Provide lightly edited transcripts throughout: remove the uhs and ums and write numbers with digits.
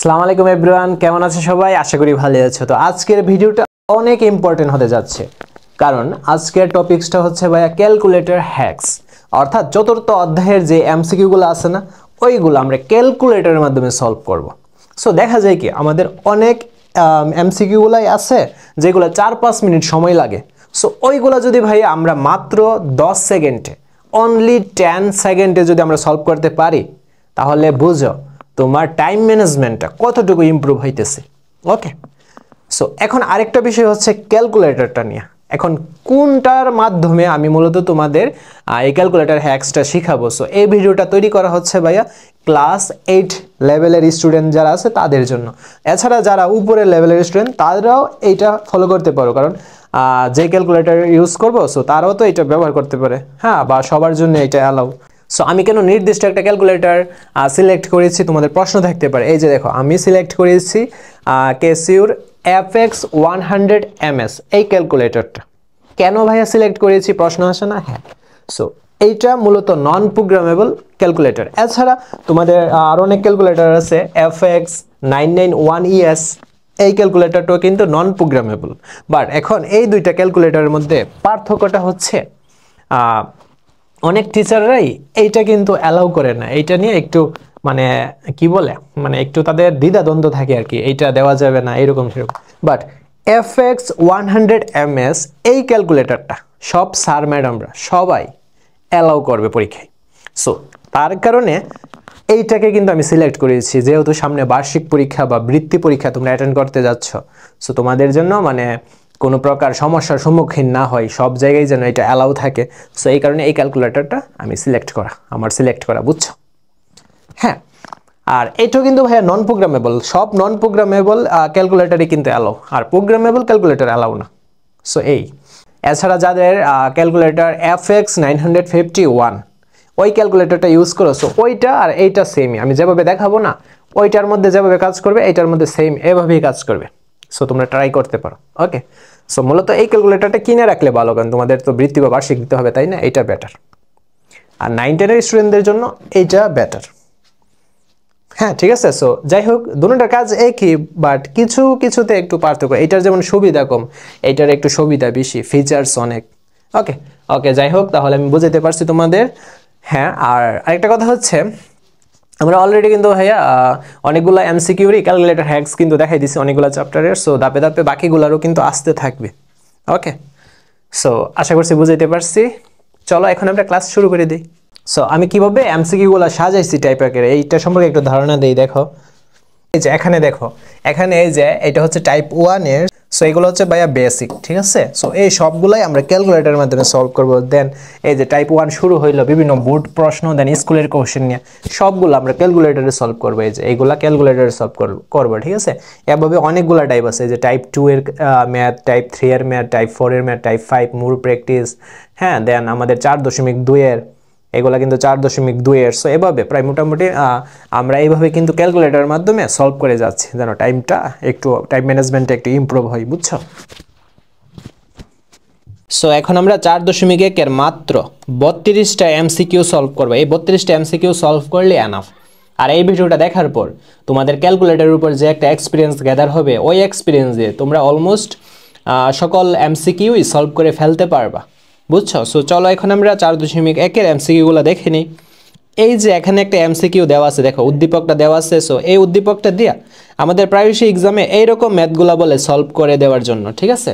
আসসালামু আলাইকুম এভরিওয়ান, কেমন আছো সবাই? আশা করি ভালো আছো। তো আজকের ভিডিওটা অনেক ইম্পর্টেন্ট হতে যাচ্ছে, কারণ আজকের টপিকসটা হচ্ছে ভাইয়া ক্যালকুলেটর হ্যাকস। অর্থাৎ চতুর্থ অধ্যায়ের যে এমসিকিউগুলো আছে না, ওইগুলো আমরা ক্যালকুলেটরের মাধ্যমে সলভ করব। সো দেখা যায় কি আমাদের অনেক এমসিকিউগুলাই আছে যেগুলো 4-5 মিনিট সময় লাগে। সো ওইগুলো যদি ভাই আমরা মাত্র 10 সেকেন্ডে, অনলি 10 সেকেন্ডে যদি আমরা সলভ করতে পারি, তাহলে বুঝো তোমার টাইম ম্যানেজমেন্টটা কতটুকু ইমপ্রুভ হইতেছে। ওকে, সো এখন আরেকটা বিষয় হচ্ছে ক্যালকুলেটরটা নিয়ে। এখন কোনটার মাধ্যমে আমি মূলত তোমাদের এই ক্যালকুলেটর হ্যাকসটা শিখাবো। সো এই ভিডিওটা তৈরি করা হচ্ছে ভাইয়া ক্লাস 8 লেভেলের স্টুডেন্ট যারা আছে তাদের জন্য। এছাড়া যারা উপরের লেভেলের স্টুডেন্ট তারাও এইটা ফলো করতে পারো, কারণ যে ক্যালকুলেটর ইউজ করবো সো তারাও তো এটা ব্যবহার করতে পারে, হ্যাঁ, বা সবার জন্য এটা অ্যালাউ। সো আমি কেন নির্দিষ্ট একটা ক্যালকুলেটর সিলেক্ট করেছি, তোমাদের প্রশ্ন থাকতে পারে। এই যে দেখো, আমি সিলেক্ট করেছি ক্যাসিওর FX100MS এই ক্যালকুলেটরটা। কেন ভাইয়া সিলেক্ট করেছি প্রশ্ন আসে না? হ্যাঁ, সো এইটা মূলত নন প্রোগ্রামেবল ক্যালকুলেটর। এছাড়া তোমাদের আরও অনেক ক্যালকুলেটর আছে, FX991ES এই ক্যালকুলেটরটাও কিন্তু নন প্রোগ্রামেবল। বাট এখন এই দুইটা ক্যালকুলেটরের মধ্যে পার্থক্যটা হচ্ছে অনেক টিচাররাই এইটা কিন্তু অ্যালাউ করে না। এইটা নিয়ে একটু মানে কি বলে, মানে একটু তাদের দ্বিধাদ্বন্দ্ব থাকে আর কি, এইটা দেওয়া যাবে না এরকম সেরকম। বাট FX100MS এই ক্যালকুলেটরটা সব স্যার ম্যাডামরা সবাই অ্যালাউ করবে পরীক্ষায়। সো তার কারণে এইটাকে কিন্তু আমি সিলেক্ট করেছি, যেহেতু সামনে বার্ষিক পরীক্ষা বা বৃত্তি পরীক্ষা তোমরা অ্যাটেন্ড করতে যাচ্ছ। সো তোমাদের জন্য মানে কোনো প্রকার সমস্যার সম্মুখীন না হয়, সব জায়গায় যেন এটা অ্যালাউ থাকে। সো এই কারণে এই ক্যালকুলেটরটা আমি সিলেক্ট করা, বুঝছো? হ্যাঁ, আর এটাও কিন্তু ভাইয়া নন প্রোগ্রামেবল। সব নন প্রোগ্রামেবল ক্যালকুলেটরই কিন্তু অ্যালাউ, আর প্রোগ্রামেবল ক্যালকুলেটর অ্যালাউ না। সো এই এছাড়া যাদের ক্যালকুলেটর FX951 ওই ক্যালকুলেটরটা ইউজ করো, সো ওইটা আর এইটা সেমই। আমি যেভাবে দেখাবো না, ওইটার মধ্যে যেভাবে কাজ করবে এইটার মধ্যে সেম এভাবেই কাজ করবে। সো তোমরা ট্রাই করতে পারো। ওকে, সো মূলত এই ক্যালকুলেটরটা কিনে রাখলে ভালো, কারণ তোমাদের তো বৃত্তি বা বার্ষিক দিতে হবে, তাই না? এইটা বেটার। আর 9-10 স্টুডেন্টদের জন্য এইটা বেটার। হ্যাঁ, ঠিক আছে। সো যাই হোক, দুটোটার কাজ একই, বাট কিছুতে একটু পার্থক্য। এইটার যেমন সুবিধা কম, এইটার একটু সুবিধা বেশি, ফিচার্স অনেক। ওকে, যাই হোক, তাহলে আমি বুঝাতে পারছি তোমাদের। হ্যাঁ, আর আরেকটা কথা হচ্ছে, আমরা অলরেডি কিন্তু ভাইয়া অনেকগুলো এমসিকিউরই ক্যালকুলেটর হ্যাকস কিন্তু দেখাই দিছি অনেকগুলো চ্যাপ্টারের। সো ধাপে ধাপে বাকিগুলোরও কিন্তু আসতে থাকবে। ওকে, সো আশা করছি বুঝাইতে পারছি। চলো এখন আমরা ক্লাস শুরু করে দিই। সো আমি কিভাবে এমসিকিউগুলো সাজাইছি টাইপ আকারে এইটা সম্পর্কে একটু ধারণা দিই। দেখো, এই যে এখানে দেখো, এখানে এই যে এটা হচ্ছে টাইপ 1 এর। সো এগুলো হচ্ছে ভাইয়া বেসিক, ঠিক আছে? সো এই সবগুলাই আমরা ক্যালকুলেটরের মাধ্যমে সলভ করব। দেন এই যে টাইপ 1 শুরু হইলো বিভিন্ন বোর্ড প্রশ্ন, দেন স্কুলের কোশ্চেন নিয়ে সবগুলো আমরা ক্যালকুলেটরে সলভ করবো। এই যে এইগুলা ক্যালকুলেটরে সলভ করবো, ঠিক আছে? এভাবে অনেকগুলো টাইপ আছে, যে টাইপ 2 এর ম্যাথ, টাইপ 3 এর ম্যাথ, টাইপ 4 এর ম্যাথ, টাইপ 5 মূল প্র্যাকটিস, হ্যাঁ, দেন আমাদের 4.2 এর, এগুলা কিন্তু 4.2 এর। সো এভাবে প্রায় মোটামুটি আমরা এইভাবে কিন্তু ক্যালকুলেটরের মাধ্যমে সলভ করে যাচ্ছি, যেন টাইম ম্যানেজমেন্টটা একটু ইমপ্রুভ হয়, বুঝছো? সো এখন আমরা 4.1 এর মাত্র 32টা এমসিকিউ সলভ করবো। এই 32টা এমসিকিউ সলভ করলে এনাফ। আর এই ভিডিওটা দেখার পর তোমাদের ক্যালকুলেটরের উপর যে একটা এক্সপিরিয়েন্স গ্যাদার হবে, ওই এক্সপিরিয়েন্স দিয়ে তোমরা অলমোস্ট সকল এমসিকিউই সলভ করে ফেলতে পারবা, বুঝছো? সো চলো এখন আমরা 4.1 এর এমসিকিউগুলো দেখে নিই। এই যে এখানে একটা এমসিকিউ দেওয়া আছে, দেখো উদ্দীপকটা দেওয়া আছে। সো এই উদ্দীপকটা দিয়া আমাদের প্রায়শই এক্সামে এইরকম ম্যাথগুলো বলে সলভ করে দেওয়ার জন্য, ঠিক আছে?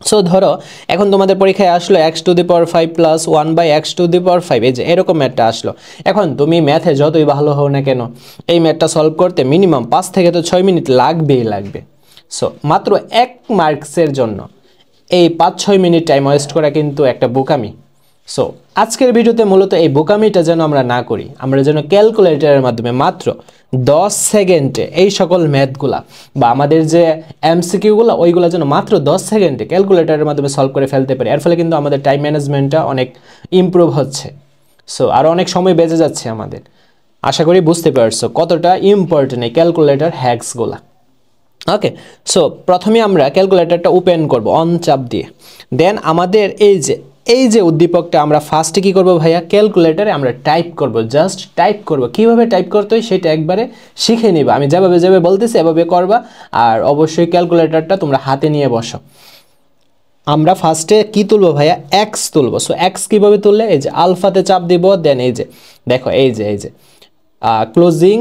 সো ধরো এখন তোমাদের পরীক্ষায় আসলো x⁵ প্লাস 1/x⁵, এই যে এরকম ম্যাথটা আসলো। এখন তুমি ম্যাথে যতই ভালো হও না কেন, এই ম্যাথটা সলভ করতে মিনিমাম 5 থেকে 6 মিনিট লাগবে। সো মাত্র 1 মার্কসের জন্য এই 5-6 মিনিট টাইম ওয়েস্ট করা কিন্তু একটা বোকামি। সো আজকের ভিডিওতে মূলত এই বোকামিটা যেন আমরা না করি, আমরা যেন ক্যালকুলেটরের মাধ্যমে মাত্র 10 সেকেন্ডে এই সকল ম্যাথগুলা বা আমাদের যে এমসিকিউগুলো ওইগুলো যেন মাত্র 10 সেকেন্ডে ক্যালকুলেটরের মাধ্যমে সলভ করে ফেলতে পারি। এর ফলে কিন্তু আমাদের টাইম ম্যানেজমেন্টটা অনেক ইমপ্রুভ হচ্ছে। সো আরও অনেক সময় বেঁচে যাচ্ছে আমাদের। আশা করি বুঝতে পারছো কতটা ইম্পর্টেন্ট এই ক্যালকুলেটর হ্যাকসগুলা। ওকে, সো প্রথমে আমরা ক্যালকুলেটরটা ওপেন করব অন চাপ দিয়ে। দেন আমাদের এই যে এই যে উদ্দীপকটা আমরা ফার্স্টে কি করব ভাইয়া, ক্যালকুলেটরে আমরা টাইপ করব, জাস্ট টাইপ করব। কিভাবে টাইপ করতে হয় সেটা একবারে শিখে নিবা, আমি যেভাবে যেভাবে বলতেছি এভাবে করবা। আর অবশ্যই ক্যালকুলেটরটা তোমরা হাতে নিয়ে বসো। আমরা ফার্স্টে কি তুলবো ভাইয়া, এক্স তুলবো। সো এক্স কীভাবে তুললে, এই যে আলফাতে চাপ দিব, দেন এই যে দেখো এই যে ক্লোজিং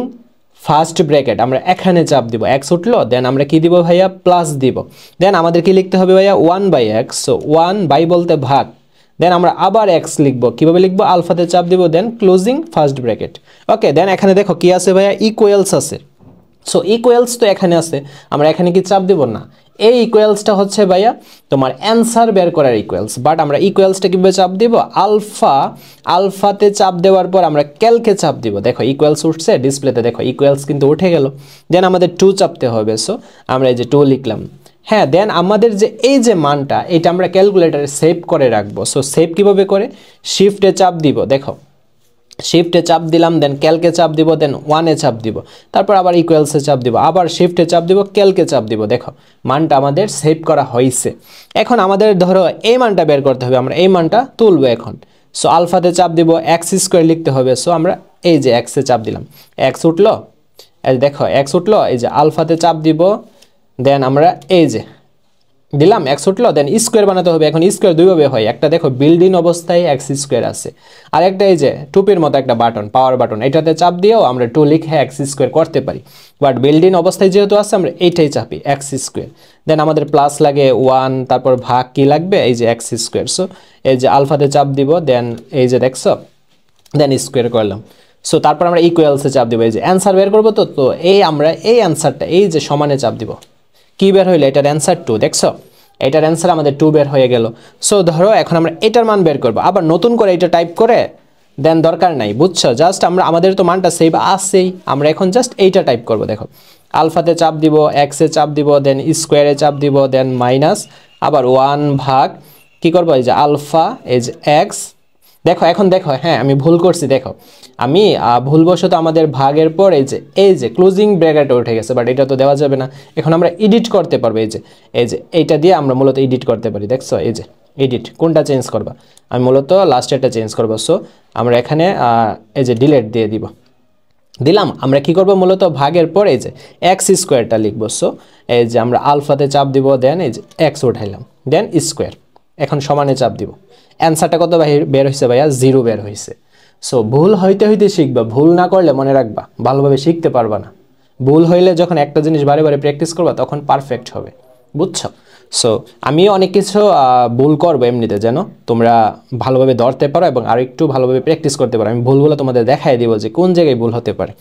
ফার্স্ট ব্র্যাকেট আমরা এখানে চাপ দিব, এক্স উঠলো, দেন আমরা কি দিব ভাইয়া, প্লাস দিব। দেন আমাদের কি লিখতে হবে ভাইয়া, 1/x। সো 1 বলতে ভাগ, দেন আমরা আবার এক্স লিখবো। কিভাবে লিখবো, আলফাতে চাপ দিব, দেন ক্লোজিং ফার্স্ট ব্র্যাকেট। ওকে, দেন এখানে দেখো কি আছে ভাইয়া, ইকুয়ালস আছে। সো ইকুয়ালস তো এখানে আছে, আমরা এখানে কি চাপ দিব না। এই ইকুয়ালসটা হচ্ছে ভাইয়া তোমার অ্যান্সার বের করার ইকুয়ালস, বাট আমরা ইকুয়ালসটা কীভাবে চাপ দিব, আলফাতে চাপ দেওয়ার পর আমরা ক্যালকে চাপ দিব। দেখো ইকুয়ালস উঠছে ডিসপ্লেতে, দেখো ইকুয়ালস কিন্তু উঠে গেল। দেন আমাদের 2 চাপতে হবে। সো আমরা এই যে 2 লিখলাম। হ্যাঁ, দেন আমাদের যে এই যে মানটা, এটা আমরা ক্যালকুলেটারে সেভ করে রাখবো। সো সেভ কীভাবে করে, শিফটে চাপ দিব, দেখো শিফটে চাপ দিলাম, দেন ক্যালকে চাপ দিব, দেন 1-এ চাপ দিব, তারপর আবার ইকুয়ালসে চাপ দিব, আবার শিফটে চাপ দিব, ক্যালকে চাপ দিব। দেখো মানটা আমাদের সেভ করা হয়েছে। এখন আমাদের ধরো এই মানটা বের করতে হবে, আমরা এই মানটা তুলবো এখন। সো আলফাতে চাপ দিব, এক্স স্কোয়ার লিখতে হবে। সো আমরা এই যে এক্সে চাপ দিলাম, এক্স উঠলো, এই দেখো এক্স উঠলো, এই যে আলফাতে চাপ দিব, দেন আমরা এই যে দিলাম, এক্স উঠলো, দেন স্কোয়ার বানাতে হবে। এখন স্কোয়ার দুইভাবে হয়, একটা দেখো বিল্ডিং অবস্থায় এক্স স্কোয়ার আছে, আর একটা এই যে টুপির মতো একটা বাটন, পাওয়ার বাটন, এটাতে চাপ দিয়েও আমরা 2 লিখে এক্স স্কোয়ার করতে পারি। বাট বিল্ডিং অবস্থায় যেহেতু আছে আমরা এইটাই চাপি, এক্স স্কোয়ার। দেন আমাদের প্লাস লাগে 1, তারপর ভাগ কি লাগবে, এই যে এক্স স্কোয়ার। সো এই যে আলফাতে চাপ দিব, দেন এই যে দেখছো, দেন স্কোয়ার করলাম। সো তারপর আমরা ইকুয়ালসে চাপ দিব, এই যে অ্যান্সার বের করবো। তো এই আমরা এই অ্যান্সারটা এই যে সমানে চাপ দিব, কি বের হইলো, এটার অ্যান্সার 2। দেখছো এটার অ্যান্সার আমাদের 2 বের হয়ে গেল। সো ধরো এখন আমরা এটার মান বের করবো, আবার নতুন করে এটা টাইপ করে দেন দরকার নাই, বুঝছো, জাস্ট আমাদের তো মানটা সেভ আসছেই, আমরা এখন জাস্ট এইটা টাইপ করব। দেখো আলফাতে চাপ দিব, এক্সে চাপ দিব, দেন স্কোয়ারে চাপ দিব, দেন মাইনাস আবার 1 ভাগ কি করবো, এই যে আলফা, এই যে এক্স। দেখো এখন দেখো, হ্যাঁ আমি ভুল করছি, দেখো আমি ভুলবশত আমাদের ভাগের পর এই যে ক্লোজিং ব্র্যাকেট উঠে গেছে, বাট এটা তো দেওয়া যাবে না। এখন আমরা এডিট করতে পারবো, এই যে এইটা দিয়ে আমরা মূলত এডিট করতে পারি। দেখছো এই যে এডিট, কোনটা চেঞ্জ করবা, আমি মূলত লাস্টেরটা চেঞ্জ করবো। সো আমরা এখানে এই যে ডিলেট দিয়ে দিলাম। আমরা কি করব, মূলত ভাগের পর এই যে এক্স স্কোয়ারটা লিখবো। সো এই যে আমরা আলফাতে চাপ দিব, দেন এই যে এক্স উঠাইলাম, দেন স্কোয়ার, এখন সমানে চাপ দিব। অ্যান্সারটা কত বের হয়েছে ভাইয়া, 0 বের হয়েছে। সো ভুল হইতে হইতে শিখবা, ভুল না করলে মনে রাখবা ভালোভাবে শিখতে পারবা না। ভুল হইলে যখন একটা জিনিস বারে বারে প্র্যাকটিস করবা তখন পারফেক্ট হবে, বুঝছো। সো আমিও অনেক কিছু ভুল করবো এমনিতে, যেন তোমরা ভালোভাবে ধরতে পারো এবং আরও একটু ভালোভাবে প্র্যাকটিস করতে পারো। আমি ভুলগুলো তোমাদের দেখাই দিব যে কোন জায়গায় ভুল হতে পারে।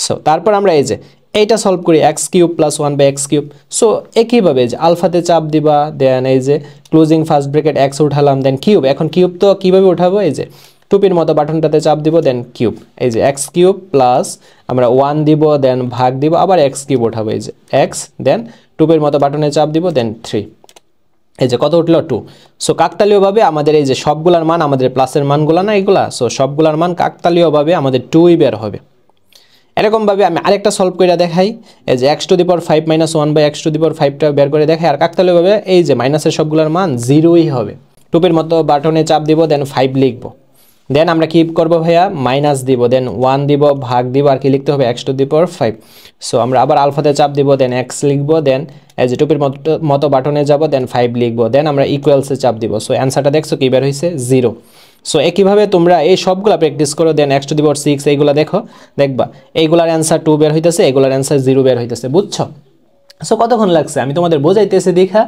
সো তারপর আমরা এই যে এইটা সলভ করি, x³ + 1/x³। সো একইভাবে যে আলফাতে চাপ দিবা, দেন এই যে ক্লোজিং ফার্স্ট ব্র্যাকেট এক্স উঠালাম, দেন কিউব। এখন কিউব তো কীভাবে উঠাবো, এই যে টুপির মতো বাটনটাতে চাপ দিব, দেন কিউব, এই যে x³ প্লাস আমরা 1 দিব, দেন ভাগ দিব, আবার x³ উঠাবো, এই যে এক্স, দেন টুপির মতো বাটনে চাপ দিব, দেন 3, এই যে কত উঠলো 2। সো কাকতালীয়ভাবে আমাদের এই যে সবগুলার মান, আমাদের প্লাসের মানগুলো না এগুলা, সো সবগুলার মান কাকতালীয়ভাবে আমাদের 2ই বের হবে। এরকমভাবে আমি আরেকটা সলভ করে দেখাই, এই যে x⁵ - 1/x⁵ বের করে দেখাই, আর কাকতালীয়ভাবে এই যে মাইনাসের সবগুলোর মান 0ই হবে। টুপির মতো বাটনে চাপ দিব, দেন 5 লিখবো, দেন আমরা কি করব ভাইয়া, মাইনাস দিব, দেন 1 দিব, ভাগ দিব, আর কি লিখতে হবে x⁵। সো আমরা আবার আলফাতে চাপ দিব, দেন এক্স লিখবো, দেন এই যে টুপির মতো বাটনে যাব, দেন 5 লিখবো, দেন আমরা ইকুয়ালসে চাপ দিব। সো অ্যান্সারটা দেখছো কি বের হয়েছে, 0। সো একইভাবে তোমরা এই সবগুলা প্র্যাকটিস করো, দেন x⁶ এইগুলা দেখবা এইগুলার অ্যান্সার 2 বের হইতেছে, এগুলার অ্যান্সার 0 বের হইতেছে, বুঝছো। সো কতক্ষণ লাগছে আমি তোমাদের বোঝাইতেছি, দেখা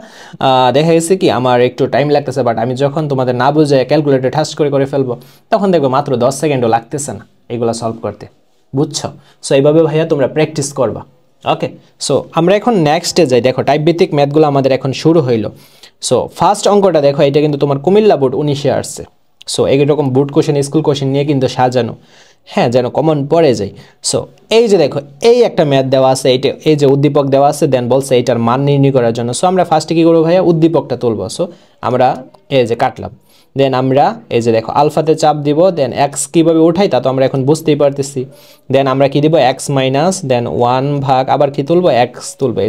গেছে কি আমার একটু টাইম লাগতেছে, বাট আমি যখন তোমাদের না বুঝে ক্যালকুলেটর ঠাস করে ফেলবো তখন দেখবো মাত্র 10 সেকেন্ডও লাগতেছে না এগুলো সলভ করতে, বুঝছো। সো এইভাবে ভাইয়া তোমরা প্র্যাকটিস করবা। ওকে, সো আমরা এখন নেক্সটে যাই। দেখো টাইপ ভিত্তিক ম্যাথগুলো আমাদের এখন শুরু হইলো। সো ফার্স্ট অঙ্কটা দেখো, এটা কিন্তু তোমার কুমিল্লা বোর্ড 19-এ আসছে। সো এইরকম বোর্ড কোশ্চেন, স্কুল কোশ্চেন নিয়ে কিন্তু সাজানো, হ্যাঁ যেন কমন পড়ে যায়। সো এই যে দেখো এই একটা ম্যাথ দেওয়া আছে, এই যে উদ্দীপক দেওয়া আছে, দেন বলছে এইটার মান নির্ণয় করার জন্য। সো আমরা ফার্স্টে কী করবো ভাইয়া, উদ্দীপকটা তুলবো। সো আমরা এই যে কাটলাম, দেন আমরা এই যে দেখো আলফাতে চাপ দিব, দেন এক্স কীভাবে উঠাই তা তো আমরা এখন বুঝতেই পারতেছি। দেন আমরা কি দিব, x মাইনাস, দেন 1 ভাগ, আবার কি তুলবো, এক্স তুলবো,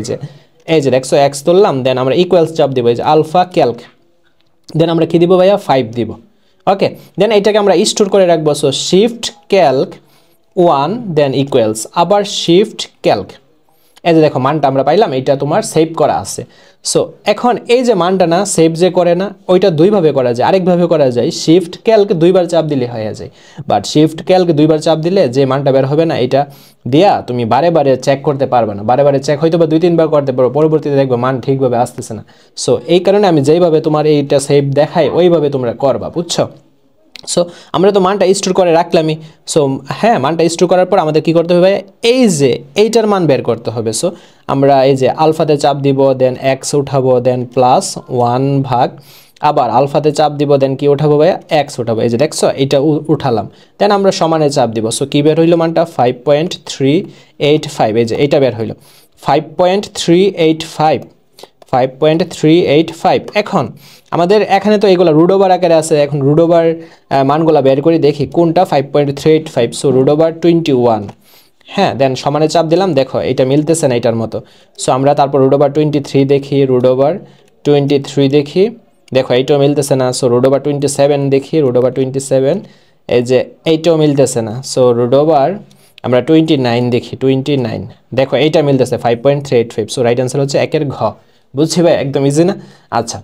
এই যে দেখছো এক্স তুললাম, দেন আমরা ইকুয়ালস চাপ দিব, এই যে আলফা ক্যালক, দেন আমরা কি দিব ভাইয়া, 5 দিব। ওকে, দেন এইটাকে আমরা স্টোর করে রাখবো। সো শিফট ক্যালক 1 দেন ইকুয়ালস আবার শিফট ক্যালক, এই যে দেখো মানটা আমরা পাইলাম, এইটা তোমার সেভ করা আছে। সো এখন এই যে মানটা না সেভ যে করে না, ওইটা দুইভাবে করা যায়, আরেকভাবে করা যায় শিফট ক্যালক দুইবার চাপ দিলে হয়ে যায়। বাট শিফট ক্যালক দুইবার চাপ দিলে যে মানটা বের হবে না, এটা দিয়া তুমি বারে বারে চেক করতে পারবে না, বারে বারে চেক হয়তো বা 2-3 বার করতে পারো, পরবর্তীতে দেখবে মান ঠিকভাবে আসতেছে না। সো এই কারণে আমি যেইভাবে তোমার এইটা সেভ দেখাই ওইভাবে তোমরা করবা, বুঝছো? সো আমরা তো মানটা স্টোর করে রাখলামই। সো হ্যাঁ, মানটা স্টোর করার পর আমাদের কি করতে হবে, এই যে এইটার মান বের করতে হবে। সো আমরা এই যে আলফাতে চাপ দিব, দেন এক্স উঠাবো, দেন প্লাস 1 ভাগ, আবার আলফাতে চাপ দিব, দেন কি উঠাবো ভাইয়া, এক্স উঠাবো। এই যে দেখছো এইটা উঠালাম, দেন আমরা সমানে চাপ দিব। সো কি বের হইলো মানটা 5.385, এই যে এইটা বের হইলো 5.385, 5.385। এখন আমাদের এখানে তো এগুলো রুট ওভার আকারে আছে, এখন রুট ওভার মানগুলো বের করে দেখি কোনটা 5.385। সো রুট ওভার 21, হ্যাঁ, দেন সমানে চাপ দিলাম, দেখো এটা মিলতেছে না এটার মতো। সো আমরা তারপর রুট ওভার 23 দেখি, রুট ওভার 23 দেখি, দেখো এইটাও মিলতেছে না। সো রুট ওভার 27 দেখি, রুট ওভার 27, এই যে এইটাও মিলতেছে না। সো রুট ওভার আমরা 29 দেখি, 29, দেখো এইটা মিলতেছে 5.385। সো রাইট অ্যান্সার হচ্ছে একের ঘ। বুঝছি ভাই, একদম ইজি না? আচ্ছা,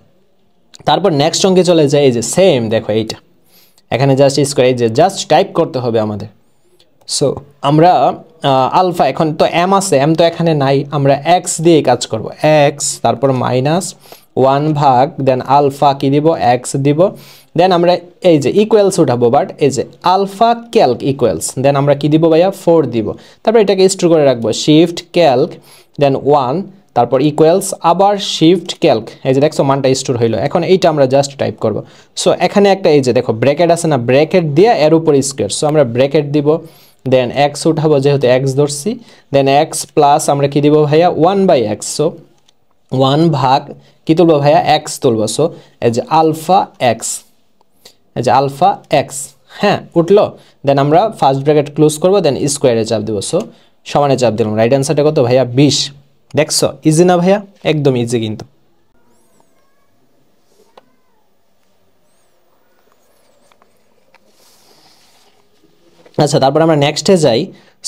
তারপর নেক্সট অঙ্কে চলে যায়। এই যে সেম দেখো এইটা এখানে জাস্ট স্কোয়ার, এই যে জাস্ট টাইপ করতে হবে আমাদের। সো আমরা আলফা, এখন তো এম আছে, এম তো এখানে নাই, আমরা এক্স দিয়ে কাজ করব। এক্স তারপর -1 ভাগ, দেন আলফা কি দিব, এক্স দিব, দেন আমরা এই যে ইকুয়ালস উঠাবো। বাট এই যে আলফা ক্যালক ইকুয়ালস, দেন আমরা কি দিব ভাইয়া, 4 দিব। তারপর এটাকে স্টোর করে রাখবো, শিফট ক্যালক দেন 1, তারপর ইকুয়ালস আবার শিফট ক্যালক, এই যে দেখছো মানটা স্টোর হইলো। এখন এইটা আমরা জাস্ট টাইপ করব। সো এখানে একটা এই যে দেখো ব্র্যাকেট আছে না, ব্র্যাকেট দিয়ে এর উপর স্কোয়ার। সো আমরা ব্র্যাকেট দিব, দেন এক্স উঠাবো যেহেতু এক্স ধরছি, দেন এক্স প্লাস আমরা কি দিব ভাইয়া, 1/x। সো 1 ভাগ কি তুলবো ভাইয়া, এক্স তুলবো। সো এই যে আলফা এক্স, এই যে আলফা এক্স, হ্যাঁ উঠলো। দেন আমরা ফার্স্ট ব্র্যাকেট ক্লোজ করবো, দেন স্কোয়ারে চাপ দেবো। সো সমানে চাপ দিলাম। রাইট অ্যান্সারটা কত ভাইয়া, 20। দেখছো ইজি না ভাইয়া, একদম ইজি কিন্তু। আচ্ছা, তারপর আমরা নেক্সটে যাই।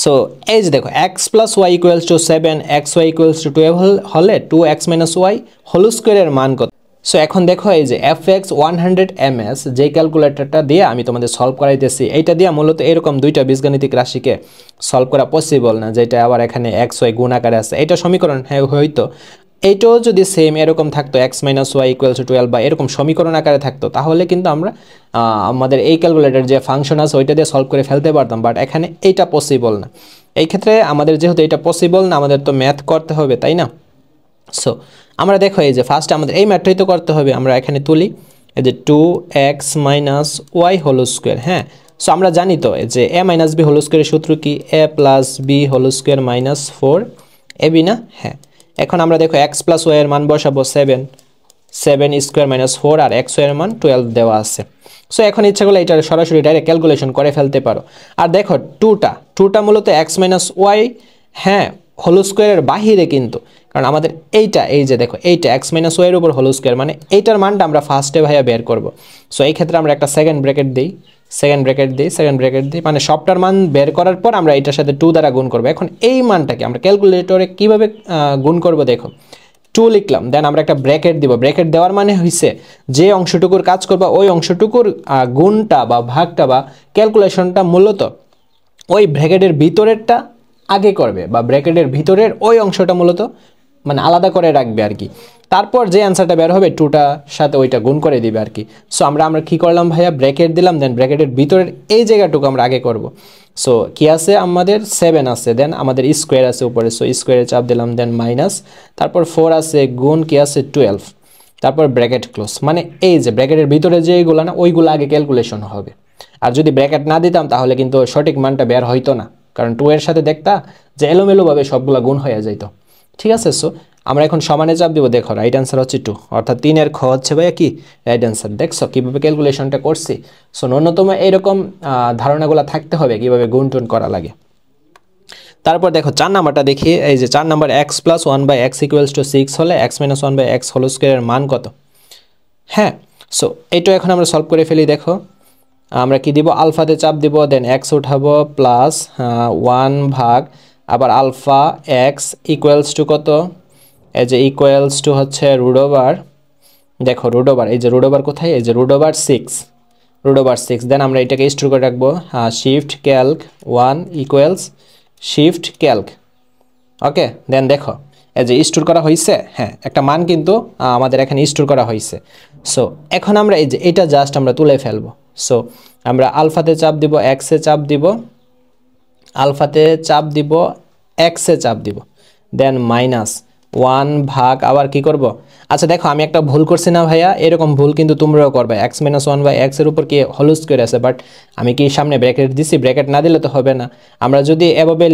সো এই যে দেখো x + y = 7, xy = 12 হলে 2x - y হোল স্কোয়ারের মান কত? সো এখন দেখো এই যে fx 100 ms, যে ক্যালকুলেটরটা দিয়ে আমি তোমাদের সলভ করাইতেছি, এইটা দিয়ে মূলত এরকম দুইটা বীজগণিতিক রাশিকে সলভ করা পসিবল না, যেটা আবার এখানে x y গুণ আকারে আছে। এটা সমীকরণ হ্যাঁ হয়তো, এইটাও যদি সেম এরকম থাকতো x - y = 12 বা এরকম সমীকরণ আকারে থাকতো, তাহলে কিন্তু আমরা আমাদের এই ক্যালকুলেটর যে ফাংশন আছে ওইটা দিয়ে সলভ করে ফেলতে পারতাম। বাট এখানে এইটা পসিবল না। এই ক্ষেত্রে আমাদের যেহেতু এটা পসিবল না, আমাদের তো ম্যাথ করতে হবে, তাই না? সো আমরা দেখো এই যে ফার্স্টে আমাদের এই ম্যাথটাই তো করতে হবে। আমরা এখানে তুলি এই যে 2x - y হোল স্কোয়ার, হ্যাঁ। সো আমরা জানি তো যে a - b হোল স্কোয়ারের সূত্র কি, a + b whole square - 4ab না? হ্যাঁ, এখন আমরা দেখো x + y এর মান বসাবো 7 স্কোয়ার - 4, আর x এর মান 12 দেওয়া আছে। সো এখন ইচ্ছা করলে এটা সরাসরি ডাইরেক্ট ক্যালকুলেশন করে ফেলতে পারো। আর দেখো টুটা মূলত x - y, হ্যাঁ, হোল স্কোয়ারের বাহিরে কিন্তু, কারণ আমাদের এইটা এই যে দেখো এইটা x - y এর উপর হোল স্কোয়ার, মানে এইটার মানটা আমরা ফার্স্টে ভাইয়া বের করব। সো এই ক্ষেত্রে আমরা একটা সেকেন্ড ব্র্যাকেট দিই, মানে সবটার মান বের করার পর আমরা এটার সাথে 2 দ্বারা গুণ করব। এখন এই মানটাকে আমরা ক্যালকুলেটরে কিভাবে গুণ করব, দেখো 2 লিখলাম, দেন আমরা একটা ব্র্যাকেট দিব। ব্র্যাকেট দেওয়ার মানে হইছে যে অংশটুকুর কাজ করবা ওই অংশটুকুর গুণটা বা ভাগটা বা ক্যালকুলেশনটা মূলত ওই ব্র্যাকেটের ভিতরেরটা আগে করবে, বা ব্র্যাকেটের ভিতরের ওই অংশটা মূলত মানে আলাদা করে রাখবে আর কি। তারপর যে অ্যান্সারটা বের হবে 2টার সাথে ওইটা গুণ করে দিবে আর কি। সো আমরা কি করলাম ভাইয়া, ব্র্যাকেট দিলাম, দেন ব্র্যাকেটের ভিতরের এই জায়গাটুকু আমরা আগে করব। সো কি আছে আমাদের 7 আছে, দেন আমাদের স্কোয়ার আছে উপরে। সো স্কোয়ারে চাপ দিলাম, দেন মাইনাস, তারপর 4 আছে, গুণ কি আছে 12, তারপর ব্র্যাকেট ক্লোজ। মানে এই যে ব্র্যাকেটের ভিতরে যেগুলো না ওইগুলো আগে ক্যালকুলেশন হবে। আর যদি ব্র্যাকেট না দিতাম তাহলে কিন্তু সঠিক মানটা বের হইতো না, কারণ 2 এর সাথে দেখতা যে এলোমেলোভাবে সবগুলা গুণ হয়ে যাইতো। ঠিক আছে, সো আমরা এখন সমানে চাপ দিব। দেখো রাইট অ্যান্সার হচ্ছে 2, অর্থাৎ 3 এর খ হচ্ছে ভাইয়া কি রাইট অ্যান্সার। দেখছো কীভাবে ক্যালকুলেশনটা করছি? সো ন্যূনতম এইরকম ধারণাগুলো থাকতে হবে কীভাবে গুণ টুন করা লাগে। তারপর দেখো 4 নাম্বারটা দেখি। এই যে 4 নাম্বার x + 1/x = 6 হলে x - 1/x হোল স্কোয়ারের মান কত? হ্যাঁ, সো এইটা এখন আমরা সলভ করে ফেলি। দেখো আমরা কি দিব আলফাতে চাপ দিব দেন এক্স উঠাবো প্লাস 1 ভাগ আবার আলফা এক্স ইকুয়ালস টু কত এই যে ইকুয়ালস টু হচ্ছে রুট ওভার দেখো রুট ওভার এই যে রুট ওভার কোথায় এই যে রুট ওভার 6 দেন আমরা এটাকে স্টোর করে রাখবো shift calc 1 equals shift calc okay then দেখো এই যে স্টোর করা হয়েছে হ্যাঁ একটা মান কিন্তু আমাদের এখানে স্টোর করা হয়েছে সো এখন আমরা এই যে এটা জাস্ট আমরা তুলে ফেলবো সো আমরা আলফাতে চাপ দিব এক্সে চাপ দিব আলফাতে চাপ দিব এক্সে চাপ দিব দেন মাইনাস 1 ভাগ আবার কি করব আচ্ছা দেখো আমি একটা ভুল করছি না ভাইয়া এরকম ভুল কিন্তু তোমরাও করবে x - 1/x এর উপর কি হোল স্কয়ার আছে বাট আমি কি সামনে ব্র্যাকেট দিছি ব্র্যাকেট না দিলে তো হবে না আমরা যদি এভাবে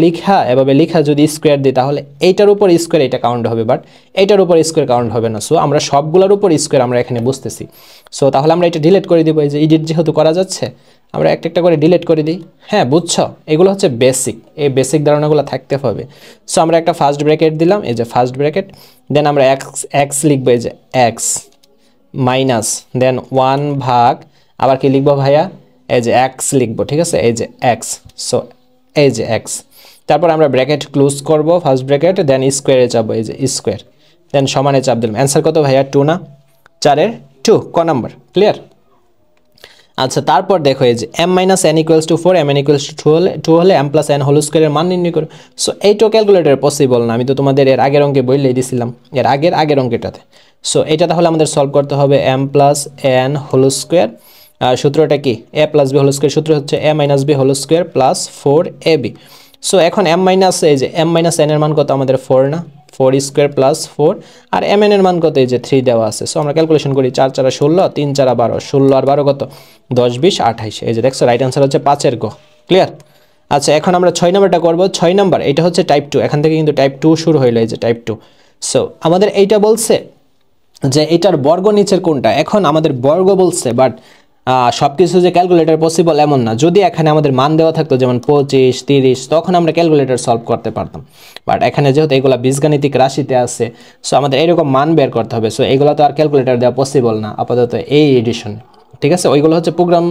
লেখা যদি স্কয়ার দিই তাহলে এইটার উপর স্কয়ার এটা কাউন্ট হবে বাট এইটার উপর স্কয়ার কাউন্ট হবে না সো আমরা সবগুলোর উপর স্কয়ার আমরা এখানে বুঝতেছি সো তাহলে আমরা এটা ডিলিট করে দিব এই যে এডিট যেহেতু করা যাচ্ছে আমরা একটা একটা করে ডিলিট করে দিই হ্যাঁ বুঝছো এগুলো হচ্ছে বেসিক এই বেসিক ধারণাগুলো থাকতে হবে সো আমরা একটা ফার্স্ট ব্র্যাকেট দিলাম এই যে ফার্স্ট ব্র্যাকেট দেন আমরা x লিখব এই যে x মাইনাস দেন 1 ভাগ আবার কি লিখব ভাইয়া এই যে x লিখব ঠিক আছে এই যে x সো এই যে x তারপর আমরা ব্র্যাকেট ক্লোজ করব ফার্স্ট ব্র্যাকেট দেন স্কয়ারে যাব এই যে স্কয়ার দেন সমানে চাপ দিলাম आंसर কত ভাইয়া 2 না 4 এর 2 ক নাম্বার ক্লিয়ার আচ্ছা তারপর দেখো এই যে m - n = 4 m n = 2 হলে m + n হোল স্কয়ারের মান নির্ণয় করো সো এইটা ক্যালকুলেটর পসিবল না আমি তো তোমাদের এর আগের অঙ্কে বইলেই দিছিলাম এর আগের অঙ্কটাতে সো এটা তাহলে আমাদের সলভ করতে হবে m + n হোল স্কয়ার সূত্রটা কি a + b হোল স্কয়ার সূত্র হচ্ছে a - b whole square + 4ab so এখন m - এই যে m - n এর মান কত আমাদের 4 না 4 স্কয়ার প্লাস 4 আর mn এর মান কত এই যে 3 দেওয়া আছে সো আমরা ক্যালকুলেশন করি 4 4 16 3 4 12 16 আর 12 কত 10 20 28 এই যে দেখছো রাইট आंसर হচ্ছে 5 এর গ ক্লিয়ার আচ্ছা এখন আমরা 6 নাম্বারটা করব 6 নাম্বার এটা হচ্ছে টাইপ 2 এখান থেকে কিন্তু টাইপ 2 শুরু হইলো এই যে টাইপ 2 সো আমাদের এইটা বলছে যে এটার বর্গ নিচের কোনটা এখন আমাদের বর্গ বলছে বাট সবকিছু যে ক্যালকুলেটর পসিবল এমন না যদি এখানে আমাদের মান দেওয়া থাকতো যেমন 25 30 তখন আমরা ক্যালকুলেটর সলভ করতে পারতাম বাট এখানে যেহেতু এগুলা বীজগাণিতিক রাশিতে আছে সো আমাদের এরকম মান বের করতে হবে সো এগুলা তো আর ক্যালকুলেটর দেওয়া পসিবল না আপাতত এই এডিশনে ঠিক আছে ওইগুলো হচ্ছে প্রোগ্রাম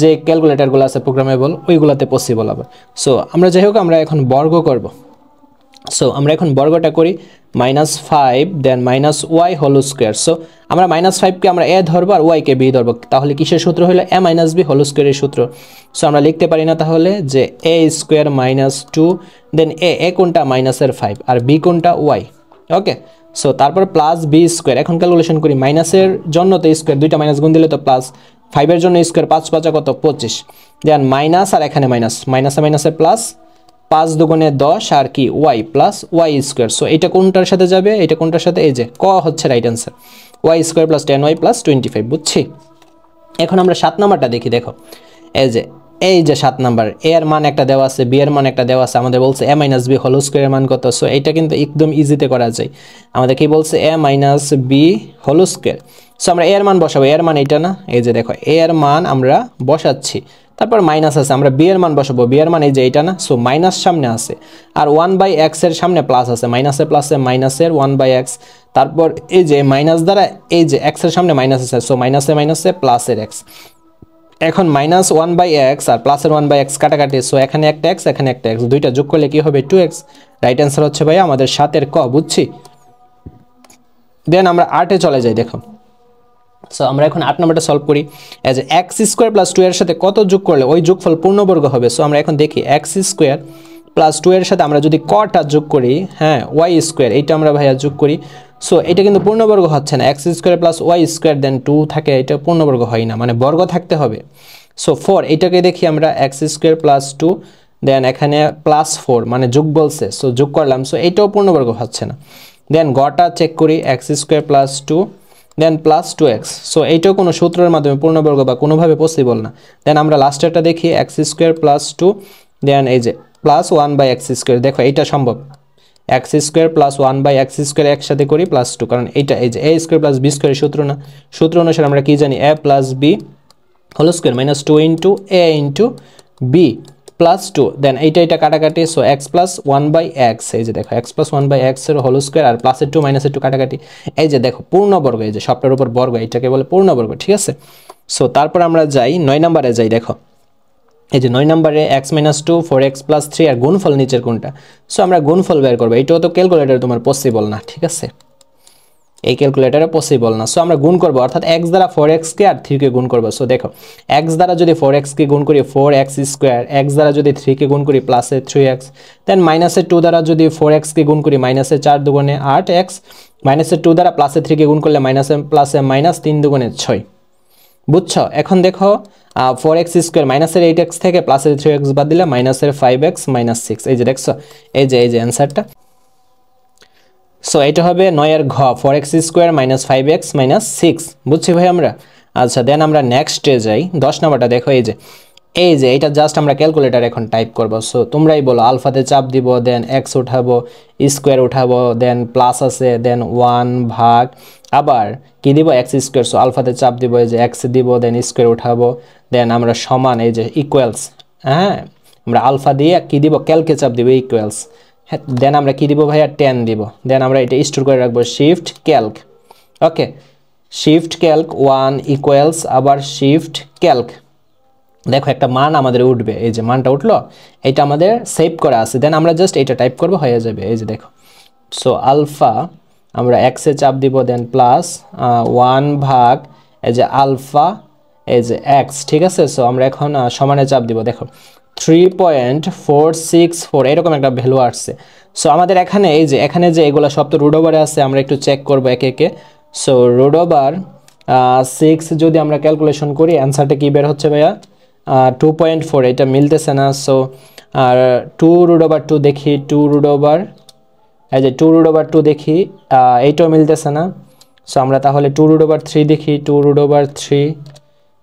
যে ক্যালকুলেটরগুলো আছে প্রোগ্রামেবল ওইগুলাতে পসিবল হবে সো আমরা যাই হোক আমরা এখন বর্গ করব সো আমরা এখন বর্গটা করি -5 দেন -y হোল স্কয়ার সো আমরা -5 কে আমরা a ধরব আর y কে b ধরব তাহলে কিসের সূত্র হলো a - b হোল স্কয়ারের সূত্র সো আমরা লিখতে পারি না তাহলে যে a স্কয়ার -2 দেন a কোনটা -5 আর b কোনটা y ওকে সো তারপর প্লাস b স্কয়ার এখন ক্যালকুলেশন করি মাইনাসের জন্য তো স্কয়ার দুইটা মাইনাস গুণ দিলে তো প্লাস 5 এর জন্য স্কয়ার 5 5 কত 25 দেন মাইনাস আর এখানে মাইনাসে প্লাস 5 দুগুণে 10 আর কি y plus y square so এটা কোনটার সাথে যাবে এটা কোনটার সাথে এই যে ক হচ্ছে right answer y square plus 10y plus 25 বুঝছি এখন আমরা 7 নাম্বারটা দেখি দেখো এই যে 7 নাম্বার a এর মান একটা দেওয়া আছে b এর মান একটা দেওয়া আছে আমাদের বলছে a - b হোল স্কয়ারের মান কত সো এটা কিন্তু একদম ইজিতে করা যায় আমাদের কি বলছে a - b whole square so আমরা a এর মান বসাবো a এর মান এটা না এই যে দেখো a এর মান আমরা বসাচ্ছি তারপর মাইনাস আছে আমরা b এর মান বসাবো b এর মান এই যে এটা না সো মাইনাস সামনে আছে আর 1/x এর সামনে প্লাস আছে মাইনাসে প্লাসে মাইনাসের 1/x তারপর এই যে মাইনাস দ্বারা এই যে x এর সামনে মাইনাস আছে সো মাইনাসে প্লাসের x এখন -1/x আর প্লাসের 1/x কাটাকাটি সো এখানে একটা x এখানে একটা x দুইটা যোগ করলে কি হবে 2x রাইট आंसर হচ্ছে ভাই আমাদের 7 এর ক বুঝছি দেন আমরা 8 এ চলে যাই দেখো সো আমরা এখন 8 নাম্বারটা সলভ করি এজ x স্কয়ার প্লাস 2 এর সাথে কত যোগ করলে ওই যোগফল পূর্ণবর্গ হবে সো আমরা এখন দেখি x স্কয়ার প্লাস 2 এর সাথে আমরা যদি কটা যোগ করি হ্যাঁ y স্কয়ার এটা আমরা ভাইয়া যোগ করি সো এটা কিন্তু পূর্ণবর্গ হচ্ছে না x square plus y square then 2 থাকে এটা পূর্ণবর্গ হয় না মানে বর্গ থাকতে হবে সো 4 এটাকে দেখি আমরা x স্কয়ার প্লাস 2 দেন এখানে প্লাস 4 মানে যোগ বলছে সো যোগ করলাম সো এটাও পূর্ণবর্গ হচ্ছে না দেন গটা চেক করি x স্কয়ার প্লাস 2 দেন প্লাস 2x সো এইটাও কোনো সূত্রের মাধ্যমে পূর্ণবর্গ বা কোনোভাবে পসিবল না দেন আমরা লাস্টেরটা দেখি x স্কয়ার প্লাস 2 দেন এই যে প্লাস 1/x স্কয়ার দেখো এটা সম্ভব x square plus 1/x square একসাথে করি প্লাস 2 কারণ এটা এই যে a স্কয়ার প্লাস b স্কয়ারের সূত্র না সূত্র অনুসারে আমরা কি জানি a plus b whole square -2 * a * b plus 2 then এইটা কাটাকাটি, সো x প্লাস 1/x, এই যে দেখো x প্লাস 1/x এর হোল স্কয়ার আর প্লাসের 2 মাইনাসের 2 কাটাকাটি, এই যে দেখো পূর্ণবর্গ, এই যে সবটার উপর বর্গ, এটাকে বলে পূর্ণবর্গ, ঠিক আছে। সো তারপর আমরা যাই 9 নম্বরে যাই, দেখো এই যে 9 নম্বরে x - 2 4x + 3 আর গুণফল নিচের কোনটা। সো আমরা গুণফল বের করব, এটাও তো ক্যালকুলেটরে তোমার পসিবল না, ঠিক আছে, এই ক্যালকুলেটরে পসিবল না। সো আমরা গুণ করব, অর্থাৎ x দ্বারা 4x কে আর 3 কে গুণ করব। সো দেখো x দ্বারা যদি 4x কে গুণ করি 4x স্কয়ার, x দ্বারা যদি 3 কে গুণ করি প্লাসে 3x, দেন মাইনাসে 2 দ্বারা যদি 4x কে গুণ করি মাইনাসে 4 দুগুণে 8x, মাইনাসে 2 দ্বারা প্লাসে 3 কে গুণ করলে মাইনাসে প্লাসে মাইনাস 3 দুগুণে 6, বুঝছো। এখন দেখো 4x স্কয়ার মাইনাসের 8x থেকে প্লাসের 3x বাদ দিলে মাইনাসের 5x - 6, এই যে দেখছো, এই যে অ্যানসারটা। সো এটা হবে 9 এর ঘ, 4x স্কয়ার - 5x - 6, বুঝছি ভাই আমরা। আচ্ছা দেন আমরা নেক্সটে যাই 10 নাম্বারটা, দেখো এই যে এটা জাস্ট আমরা ক্যালকুলেটর এখন টাইপ করব। সো তোমরাই বলো, আলফাতে চাপ দিব, দেন x উঠাবো, স্কয়ার উঠাবো, দেন প্লাস আছে, দেন 1 ভাগ আবার কি দিব x স্কয়ার। সো আলফাতে চাপ দিব, এই যে x দিব, দেন স্কয়ার উঠাবো, দেন আমরা সমান, এই যে ইকুয়ালস, হ্যাঁ আমরা আলফা দিয়ে কি দিব, ক্যালকে চাপ দিব ইকুয়ালস, দেন আমরা কি দিব ভাইয়া 10 দিব, দেন আমরা এটা স্টোর করে রাখবো শিফট ক্যালক, ওকে শিফট ক্যালক 1 ইকুয়ালস আবার শিফট ক্যালক। দেখো একটা মান আমাদের উঠবে, এই যে মানটা উঠলো, এটা আমাদের সেভ করা আছে, দেন আমরা জাস্ট এটা টাইপ করব, হয়ে যাবে, এই যে দেখো। সো আলফা আমরা x এ চাপ দিব, দেন প্লাস 1 ভাগ এই যে আলফা এই যে x, ঠিক আছে। সো আমরা এখন সমানে চাপ দিব, দেখো 3.464 এরকম একটা ভ্যালু আসছে। সো আমাদের এখানে এই যে এখানে যে এগুলো সব তো রুট ওভারে আছে, আমরা একটু চেক করব একে একে। সো রুট ওভার 6 যদি আমরা ক্যালকুলেশন করি অ্যান্সারটা কি বের হচ্ছে ভাইয়া 2.4, এটা মিলতেছে না। সো আর 2√2 দেখি, 2√, এই যে 2√2 দেখি, এইটাও মিলতেছে না। সো আমরা তাহলে 2√3 দেখি, 2√3,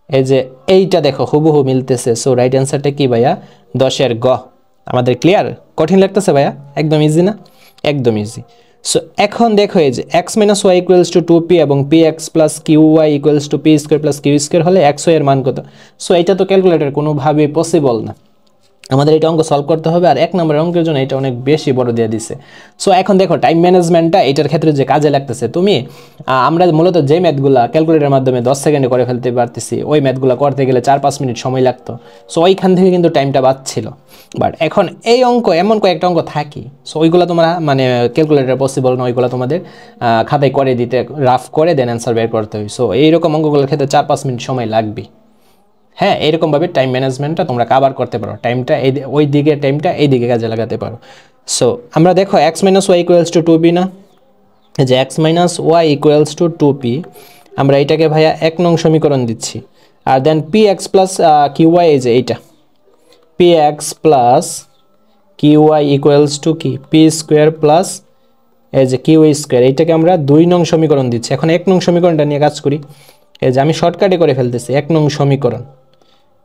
এই যে এইটা দেখো হুবহু মিলতেছে। সো রাইট অ্যান্সারটা কি ভাইয়া 10 এর গ। আমাদের ক্লিয়ার? কঠিন লাগতেছে ভাইয়া? একদম ইজি না? একদম ইজি। সো এখন দেখো এই যে x - y = 2p এবং px + qy = p² + q² হলে xy এর মান কত। সো এটা তো ক্যালকুলেটর কোনোভাবেই পসিবল না, আমাদের এটা অঙ্ক সলভ করতে হবে। আর 1 নম্বরের অঙ্কের জন্য এটা অনেক বেশি বড় দিয়ে দিছে। সো এখন দেখো টাইম ম্যানেজমেন্টটা এটার ক্ষেত্রে যে কাজে লাগতেছে, তুমি আমরা মূলত যে ম্যাথগুলো ক্যালকুলেটরের মাধ্যমে 10 সেকেন্ডে করে ফেলতে পারতেছি, ওই ম্যাথগুলো করতে গেলে 4-5 মিনিট সময় লাগতো। সো ওইখান থেকে কিন্তু টাইমটা বাঁচছিল। বাট এখন এই অঙ্ক এমন কয়েকটা অঙ্ক থাকি, সো ওইগুলো তোমরা মানে ক্যালকুলেটরে পসিবল না, ওইগুলো তোমাদের খাতায় করে দিতে, রাফ করে দেন অ্যান্সার বের করতে হয়। সো এইরকম অঙ্কগুলোর ক্ষেত্রে 4-5 মিনিট সময় লাগবে। হ্যাঁ, এরকমভাবে টাইম ম্যানেজমেন্টটা তোমরা কাভার করতে পারো, টাইমটা ওই দিকে টাইমটা এই দিকে কাজে লাগাতে পারো। সো আমরা দেখো x - y = 2p না, এই যে x - y = 2p, আমরা এটাকে ভাইয়া 1 নং সমীকরণ দিচ্ছি। আর দেন px + qy, এই যে এইটা px + qy = কি p² প্লাস এই যে q², এইটাকে আমরা 2 নং সমীকরণ দিচ্ছি। এখন 1 নং সমীকরণটা নিয়ে কাজ করি। এই যে আমি শর্টকাটে করে ফেলতেছি, 1 নং সমীকরণ,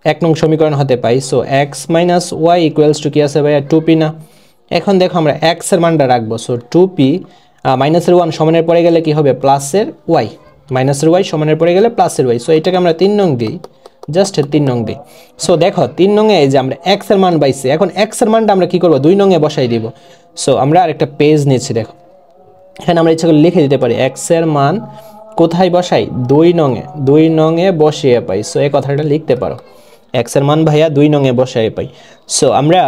1 নং সমীকরণ হতে পাই। সো x - y = কি আছে ভাইয়া 2p না। এখন দেখো আমরা x এর মানটা রাখবো। সো 2p মাইনাসের 1 সমানের পরে গেলে কি হবে প্লাসের y, মাইনাসের y সমানের পরে গেলে প্লাসের y। সো এটাকে আমরা 3 নং দিই, জাস্ট 3 নং দিই। সো দেখো 3 নং এ এই যে আমরা x এর মান পাইছি, এখন x এর মানটা আমরা কি করব 2 নং এ বসাই দিব। সো আমরা আরেকটা পেজ নিচ্ছি, দেখো এখানে আমরা ইচ্ছা করলে লিখে দিতে পারি x এর মান কোথায় বসাই 2 নং এ, 2 নং এ বসিয়ে পাই। সো এই কথাটা লিখতে পারো, x এর মান ভাইয়া 2 নং এ বসাই পাই। সো আমরা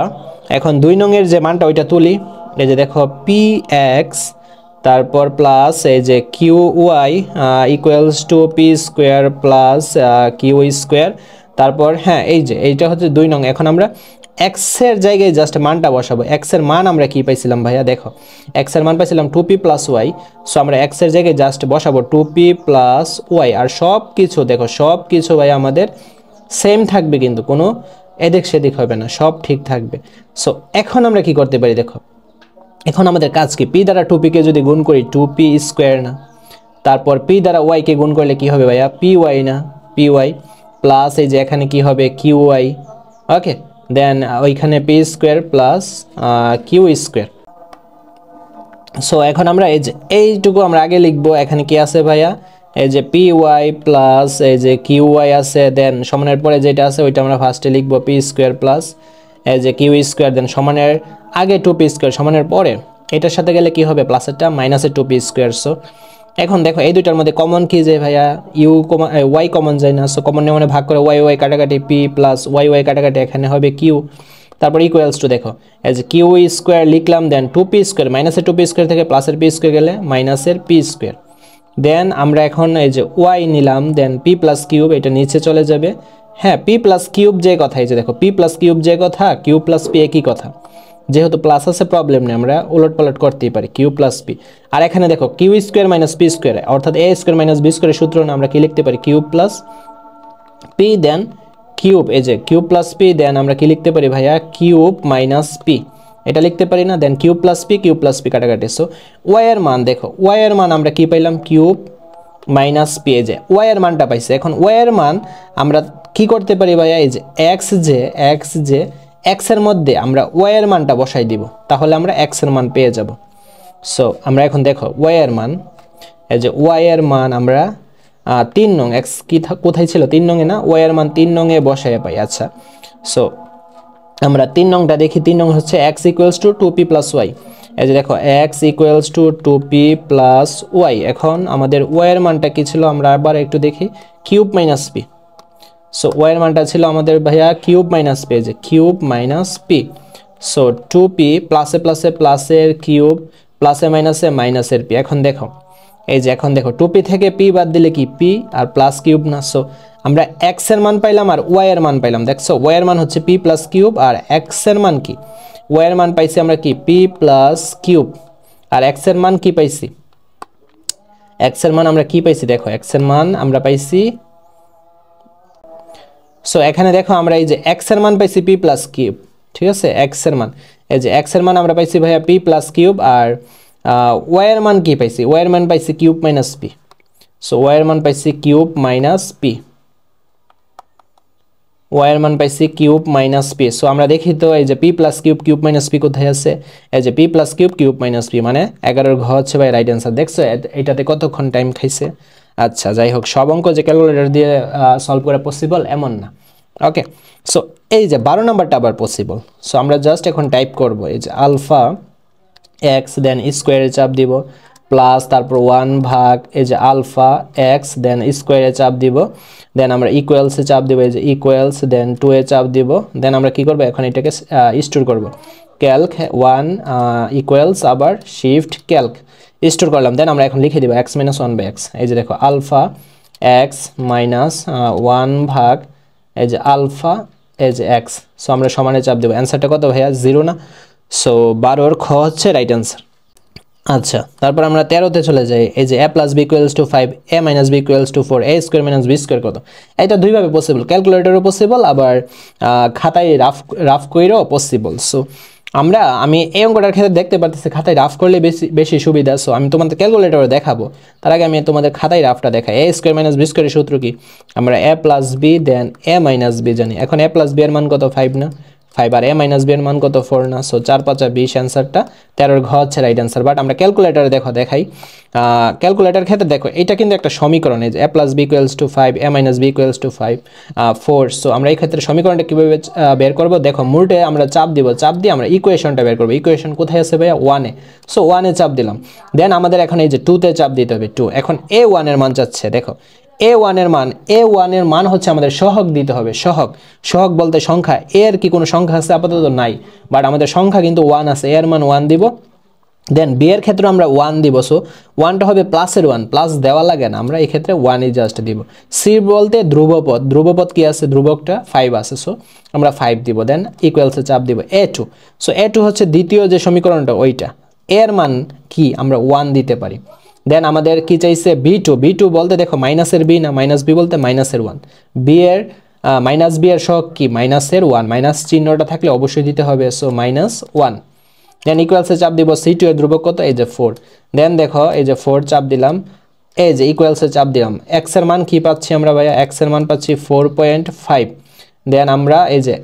এখন 2 নং এর যে মানটা ওইটা তুলি, এই যে দেখো px তারপর প্লাস এই যে qy = p² প্লাস q², তারপর হ্যাঁ এই যে এইটা হচ্ছে 2 নং। এখন আমরা x এর জায়গায় জাস্ট মানটা বসাবো। x এর মান আমরা কি পাইছিলাম ভাইয়া, দেখো x এর মান পাইছিলাম 2p + y। সো আমরা x এর জায়গায় জাস্ট বসাবো 2p + y, আর সব কিছু দেখো সব কিছু ভাই আমাদের সেম থাকবে, কিন্তু কোনো এদিক সেদিক হবে না, সব ঠিক থাকবে। সো এখন আমরা কি করতে পারি, দেখো এখন আমাদের কাজ কি, p দ্বারা 2p কে যদি গুণ করি 2p² না, তারপর p দ্বারা y কে গুণ করলে কি হবে ভাইয়া py না, py প্লাস এই যে এখানে কি হবে qy, ওকে দেন ওইখানে p² প্লাস q²। সো এখন আমরা এই যে এইটুকু আমরা আগে লিখবো, এখানে কি আছে ভাইয়া এই যে py প্লাস এই যে qy আছে, দেন সমানের পরে যেটা আছে ওইটা আমরা ফার্স্টে লিখবো p² প্লাস যে কিউ স্কোয়ার দেন সমানের আগে 2p স্কোয়ার সমানের পরে এটার সাথে গেলে কি হবে প্লাসেরটা মাইনাসের 2p স্কোয়ার। সো এখন দেখো এই দুইটার মধ্যে কমন কি যে ভাইয়া ইউ কমন ওয়াই কমন যায় না। সো কমন নেওয়া মানে ভাগ করে ওয়াই ওয়াই কাটাকাটি পি প্লাস ওয়াই ওয়াই কাটাকাটি এখানে হবে কিউ, তারপর ইকুয়ালস টু দেখো এজ কিউ স্কোয়ার লিখলাম দেন 2p স্কোয়ার মাইনাসের 2p স্কোয়ার থেকে প্লাসের p স্কোয়ার গেলে মাইনাসের p স্কোয়ার। দেন আমরা এখন এই যে ওয়াই নিলাম দেন p প্লাস কিউব এটা নিচে চলে যাবে। হ্যাঁ p প্লাস কিউব যে কথা এই যে দেখো p প্লাস কিউব যে কথা কিউ প্লাস p একই কথা, যেহেতু প্লাস আছে প্রবলেম নেই আমরা উলট পালট করতেই পারি কিউ প্লাস পি। আর এখানে দেখো Q square minus P square অর্থাৎ এ স্কোয়ার মাইনাস বি স্কোয়ারের সূত্র না আমরা কি লিখতে পারি cube plus P then cube এই যে কিউব প্লাস পি দেন আমরা কি লিখতে পারি ভাইয়া কিউব মাইনাস পি এটা লিখতে পারি না দেন কিউব প্লাস পি কাটাকাটি। সো ওয়াই এর মান দেখো ওয়াই এর মান আমরা কি পাইলাম কিউব মাইনাস পি এই যে ওয়াই এর মানটা পাইছে। এখন ওয়াই এর মান আমরা কি করতে পারি ভাইয়া এই যে এক্স যে এক্স এর মধ্যে আমরা ওয়াই এর মানটা বসাই দিব তাহলে আমরা এক্স এর মান পেয়ে যাব। সো আমরা এখন দেখো ওয়াই এর মান এই যে ওয়াই এর মান আমরা 3 নং এক্স কি কোথায় ছিল 3 নং এ না ওয়াই এর মান 3 নং এ বসায় পাই। আচ্ছা সো আমরা 3 নংটা দেখি 3 নং হচ্ছে x equals to 2p plus Y এই যে দেখো x equals to 2p plus Y. এখন আমাদের ওয়াই এর মানটা কি ছিল আমরা আবার একটু দেখি cube minus P. So Y এর মানটা ছিল আমাদের ভাইয়া কিউব মাইনাস পি যে cube minus P. So 2p প্লাসে প্লাসে প্লাসের কিউব প্লাসে মাইনাসে মাইনাসের পি। এখন দেখো এই যে এখন দেখো 2p থেকে p বাদ দিলে কি p আর প্লাস কিউব না। সো আমরা x এর মান পাইলাম আর y এর মান পাইলাম। দেখছো y এর মান হচ্ছে p প্লাস কিউব আর x এর মান কি y এর মান পাইছি আমরা কি p প্লাস কিউব আর x এর মান কি পাইছি x এর মান আমরা কি পাইছি দেখো x এর মান আমরা পাইছি। সো এখানে দেখো আমরা এই যে x এর মান পাইছি p প্লাস কিউব ঠিক আছে x এর মান এই যে x এর মান আমরা পাইছি ভাইয়া p প্লাস কিউব আর y এর মান কি পাইছি y এর মান পাইছি cube minus p। So y এর মান পাইছি কিউব মাইনাস p y এর মান পাইছি কিউব মাইনাস p। সো আমরা দেখি তো এই যে p plus cube cube minus p কোথায় আছে এই যে p plus cube cube minus p মানে 11 এর ঘ হচ্ছে ভাই রাইট অ্যানসার। দেখছো এটাতে কতক্ষণ টাইম খাইছে। আচ্ছা যাই হোক সব অঙ্ক যে ক্যালকুলেটর দিয়ে সলভ করা পসিবল এমন না। ওকে সো এই যে 12 নাম্বারটা আবার পসিবল। সো আমরা জাস্ট এখন টাইপ করব এই যে আলফা এক্স দেন স্কোয়ারে চাপ দিব প্লাস তারপর 1 ভাগ এই যে আলফা এক্স দেন স্কোয়ারে চাপ দিব দেন আমরা ইকুয়ালসে চাপ দিব এই যে ইকুয়ালস দেন 2 এ চাপ দিব দেন আমরা কি করব এখন এটাকে স্টোর করব ক্যালক 1 ইকুয়ালস আবার শিফট ক্যালক স্টোর করলাম দেন আমরা এখন লিখে দিব x - 1/x এই যে দেখো আলফা x মাইনাস 1 ভাগ এই যে আলফা এই যে x। সো আমরা সমানে চাপ দেব অ্যানসারটা কত ভাইয়া 0 না। সো 12 এর খ হচ্ছে রাইট অ্যানসার। আচ্ছা তারপর আমরা 13 তে চলে যাই এই যে a + b = 5 a - b = 4 a² - b² কত। এটা দুই ভাবে পসিবল ক্যালকুলেটরও পসিবল আবার খাতায় রাফ কইরও পসিবল। সো আমি এই অঙ্কটার ক্ষেত্রে দেখতে পারতেছি খাতায় রাফ করলে বেশি সুবিধা। সো আমি তোমাদের ক্যালকুলেটরে দেখাবো তার আগে আমি তোমাদের খাতায় রাফটা দেখাই। a² - b² এর সূত্র কি আমরা a + b then a - b জানি। এখন a + b এর মান কত 5 না 5 আর a - b এর মান কত 4 না। সো 4 5 20 অ্যানসারটা 13 এর ঘ হচ্ছে রাইট অ্যানসার। বাট আমরা ক্যালকুলেটরে দেখাই ক্যালকুলেটর ক্ষেত্রে দেখো এটা কিন্তু একটা সমীকরণ এই যে a + b = 5 a - b = 5 4। So আমরা এই ক্ষেত্রে সমীকরণটা কিভাবে বের করব দেখো মুলটে আমরা চাপ দিয়ে আমরা ইকুয়েশনটা বের করব। ইকুয়েশন কোথায় আছে ভাইয়া 1 এ। সো 1 এ চাপ দিলাম দেন আমাদের এখন এই যে 2 তে চাপ দিতে হবে 2। এখন a1 এর মান চাচ্ছে দেখো a1 এর মান হচ্ছে আমাদের সহগ দিতে হবে। সহগ বলতে সংখ্যা এর কি কোনো সংখ্যা আছে আপাতত নাই বাট আমাদের সংখ্যা কিন্তু 1 আছে এর মান 1 দিব দেন b এর ক্ষেত্রে আমরা 1 দিব। সো 1টা হবে প্লাসের 1 প্লাস দেওয়া লাগে না আমরা এই ক্ষেত্রে 1 ই জাস্ট দিব। c বলতে ধ্রুবপদ কি আছে ধ্রুবকটা 5 আছে। সো আমরা 5 দিব দেন ইকুয়ালসে চাপ দিব a2। সো a2 হচ্ছে দ্বিতীয় যে সমীকরণটা ওইটা এর মান কি আমরা 1 দিতে পারি দেন আমাদের কি চাইছে b2 বলতে দেখো মাইনাসের b না মাইনাস b বলতে মাইনাসের 1 b এর মাইনাস b এর সহগ কি মাইনাসের 1 মাইনাস চিহ্নটা থাকলে অবশ্যই দিতে হবে। সো -1 দেন ইকুয়ালসে চাপ দিব c2 এর ধ্রুবক কত এই যে 4 দেন দেখো এই যে 4 চাপ দিলাম এই যে ইকুয়ালসে চাপ দিলাম x এর মান কি পাচ্ছি আমরা ভাইয়া x এর মান পাচ্ছি 4.5 দেন আমরা এই যে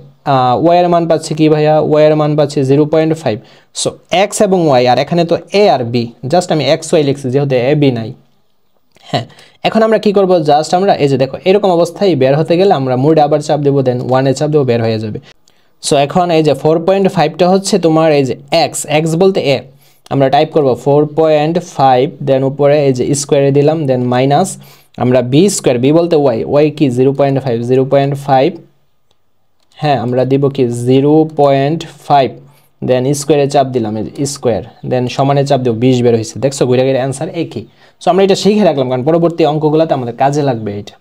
y এর মান পাচ্ছি কি ভাইয়া y এর মান পাচ্ছি 0.5। সো x এবং y আর এখানে তো a আর b জাস্ট আমি x y লিখছি যেহেতু a b নাই। হ্যাঁ এখন আমরা কি করব জাস্ট আমরা এই যে দেখো এরকম অবস্থায় বের হতে গেলে আমরা মোডে আবার চাপ দেব দেন 1 এ চাপ দেব বের হয়ে যাবে। সো এখন এই যে 4.5টা হচ্ছে তোমার এই যে এক্স বলতে এ, আমরা টাইপ করব 4.5, দেন উপরে এই যে স্কোয়ারে দিলাম, দেন মাইনাস আমরা বি স্কোয়ার, বি বলতে ওয়াই কি 0.5, হ্যাঁ আমরা দিব কি 0.5, দেন স্কোয়ারে চাপ দিলাম এই যে স্কোয়ার, দেন সমানে চাপ দেবো 20 বের হয়েছে। দেখছো ঘুরে ঘুরে অ্যান্সার একই। সো আমরা এটা শিখে রাখলাম কারণ পরবর্তী অঙ্কগুলোতে আমাদের কাজে লাগবে এটা।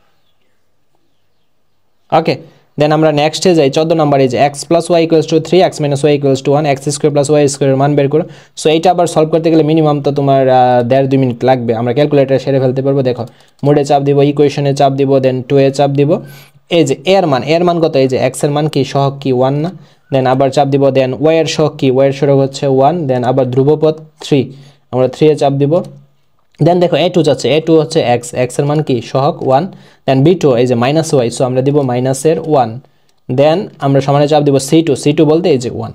ওকে, দেন আমরা নেক্সটে যাই 14 নম্বরে যে x + y = 3, x - y = 1, x² + y² এর মান বের করো। সো এইটা আবার সলভ করতে গেলে মিনিমাম তো তোমার 1.5-2 মিনিট লাগবে, আমরা ক্যালকুলেটরে সেরে ফেলতে পারবো। দেখো মোডে চাপ দিব, ইকুয়েশনে চাপ দিব, দেন 2 এ চাপ দিব, এই যে এর মান কত, এই যে x এর মান কি সহগ কি 1 না, দেন আবার চাপ দিব, দেন y এর সহগ কি, y এর সহগ হচ্ছে 1, দেন আবার ধ্রুবপদ 3, আমরা 3 এ চাপ দিব, দেন দেখো a2 যাচ্ছে, a2 হচ্ছে x এর মান কি সহগ 1, দেন b2 এই যে -y, সো আমরা দিব মাইনাসের 1, দেন আমরা সমানে চাপ দিব c2 বলতে এই যে 1।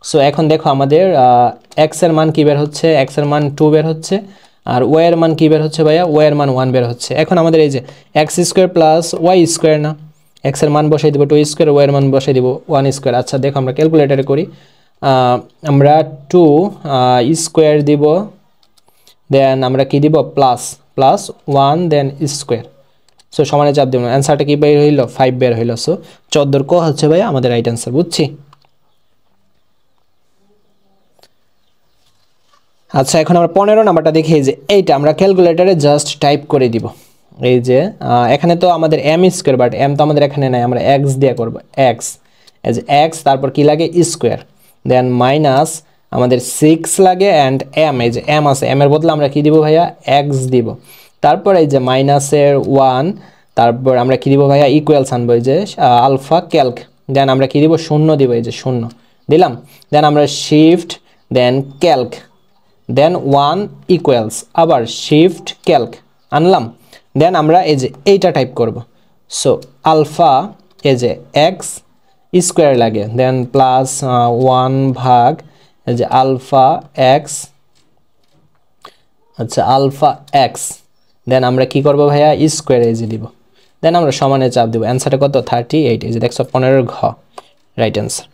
সো এখন দেখো আমাদের x এর মান কি বের হচ্ছে, x এর মান 2 বের হচ্ছে, আর y এর মান কি বের হচ্ছে ভাইয়া, y এর মান 1 বের হচ্ছে। এখন আমাদের এই যে x² + y² না, x এর মান বসাই দিব 2², y এর মান বসাই দিব 1²। আচ্ছা দেখো আমরা ক্যালকুলেটরে করি, আমরা 2 স্কোয়ার দিব, দেন আমরা কি দিব প্লাস 1, দেন স্কোয়ার, সো সমানে চাপ দিব, অ্যান্সারটা কি বের হইল 5 বের হইল। সো 14 ক হচ্ছে ভাই আমাদের রাইট অ্যান্সার, বুঝছি। আচ্ছা এখন আমরা 15 নাম্বারটা দেখি, যে এইটা আমরা ক্যালকুলেটরে জাস্ট টাইপ করে দিব, এই যে এখানে তো আমাদের m², বাট m তো আমাদের এখানে নাই, আমরা x দিয়ে করব, x এই যে x, তারপর কি লাগে স্কোয়ার, দেন মাইনাস আমাদের 6 লাগে, অ্যান্ড m এই যে m আছে, m এর বদলে আমরা কি দিব ভাইয়া x দিব, তারপর এই যে মাইনাসের 1, তারপর আমরা কি দিব ভাইয়া ইকুয়ালস আনবো, এই যে আলফা ক্যালক, দেন আমরা কি দিব 0 দিব, এই যে 0 দিলাম, দেন আমরা শিফট, দেন ক্যালক, দেন 1 ইকুয়ালস আবার শিফট ক্যালক আনলাম, দেন আমরা এই যে এইটা টাইপ করব। সো আলফা এই যে এক্স স্কোয়ার লাগে, দেন প্লাস 1 ভাগ এই যে আলফা এক্স, আচ্ছা আলফা এক্স, দেন আমরা কি করব ভাইয়া স্কোয়ার এই যে দিব, দেন আমরা সমানে চাপ দেব, অ্যান্সারটা কত 38, এই যে দেখছো 15 ঘ রাইট অ্যান্সার।